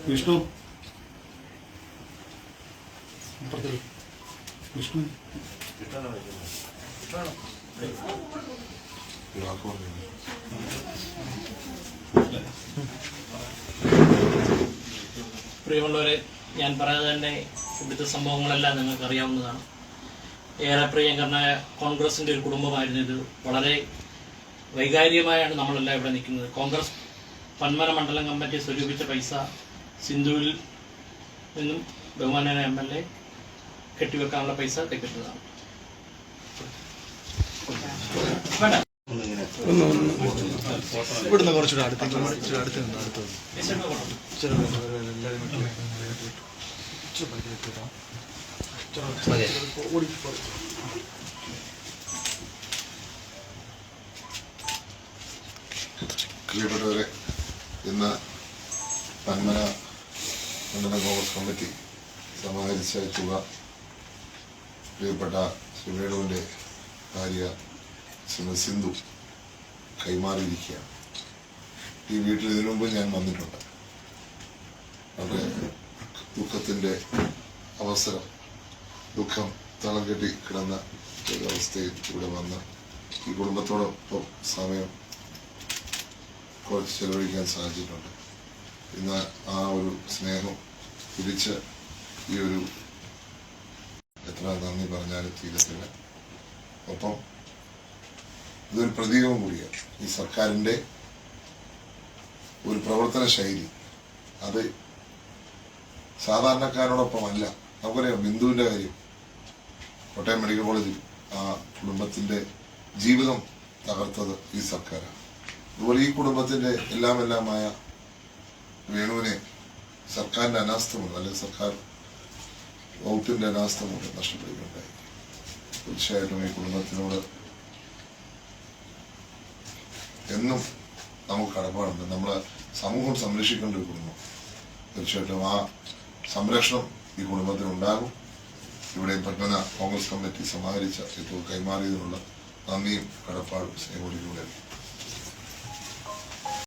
വിഷ്ണു വിഷ്ണു പ്രിയമുള്ളവരെ, ഞാൻ പറയാതെ തന്നെ ഇവിടുത്തെ സംഭവങ്ങളെല്ലാം നിങ്ങൾക്ക് അറിയാവുന്നതാണ്. ഏറെ പ്രിയങ്കരനായ കോൺഗ്രസിൻ്റെ ഒരു കുടുംബമായിരുന്നു ഇത്. വളരെ വൈകാരികമായാണ് നമ്മളെല്ലാം ഇവിടെ നിൽക്കുന്നത്. കോൺഗ്രസ് പന്മന മണ്ഡലം കമ്മിറ്റി സ്വരൂപിച്ച പൈസ സിന്ധുവിൽ നിന്നും ബഹുമാനനായ MLA കെട്ടിവെക്കാനുള്ള പൈസ കെട്ടിട്ടതാണ്. ഇവിടുന്ന് കുറച്ചുകൂടെ അടുത്തേക്ക് പ്രിയപ്പെട്ടവരെ, ഇന്ന് പന്മന മണ്ഡലം കോൺഗ്രസ് കമ്മിറ്റി സമാഹരിച്ച തുക പ്രിയപ്പെട്ട ശ്രീ വേണുവിൻ്റെ ഭാര്യ ശ്രീമതി സിന്ധു കൈമാറിയിരിക്കുകയാണ്. ഈ വീട്ടിൽ ഇതിനു മുമ്പ് ഞാൻ വന്നിട്ടുണ്ട്. വളരെ ദുഃഖത്തിൻ്റെ അവസരം, ദുഃഖം തളം കെട്ടി കിടന്ന ഒരവസ്ഥയിൽ ഇവിടെ വന്ന് ഈ കുടുംബത്തോടൊപ്പം സമയം കുറച്ച് ചെലവഴിക്കാൻ സാധിച്ചിട്ടുണ്ട്. ഇന്ന് ആ ഒരു സ്നേഹം തിരിച്ച് ഈ ഒരു എത്ര നന്ദി പറഞ്ഞാലും തീരത്തില്ല. ഒപ്പം ഇതൊരു പ്രതീകവും കൂടിയാണ്. ഈ സർക്കാരിൻ്റെ ഒരു പ്രവർത്തന ശൈലി അത് സാധാരണക്കാരോടൊപ്പമല്ല. നമുക്കറിയാം ബിന്ദുവിൻ്റെ കാര്യം, കോട്ടയം മെഡിക്കൽ കോളേജിൽ ആ കുടുംബത്തിൻ്റെ ജീവിതം തകർത്തത് ഈ സർക്കാരാണ്. അതുപോലെ ഈ കുടുംബത്തിന്റെ എല്ലാമായ വേണുവിനെ സർക്കാരിന്റെ അനാസ്ഥമുണ്ട്, അല്ലെങ്കിൽ സർക്കാർ വകുപ്പിന്റെ അനാസ്ഥമുണ്ട് നഷ്ടപ്പെടുകയുണ്ടായി. തീർച്ചയായിട്ടും ഈ കുടുംബത്തിനോട് എന്നും നമുക്ക് കടപ്പാടുണ്ട്. നമ്മളെ സമൂഹം സംരക്ഷിക്കേണ്ട ഒരു കുടുംബം. തീർച്ചയായിട്ടും ആ സംരക്ഷണം ഈ കുടുംബത്തിനുണ്ടാകും. ഇവിടെ പന്മന കോൺഗ്രസ് കമ്മിറ്റി സമാഹരിച്ച ഇപ്പോൾ കൈമാറിയതിനുള്ള നന്ദിയും കടപ്പാടും സ്നേഹത്തോടുകൂടെ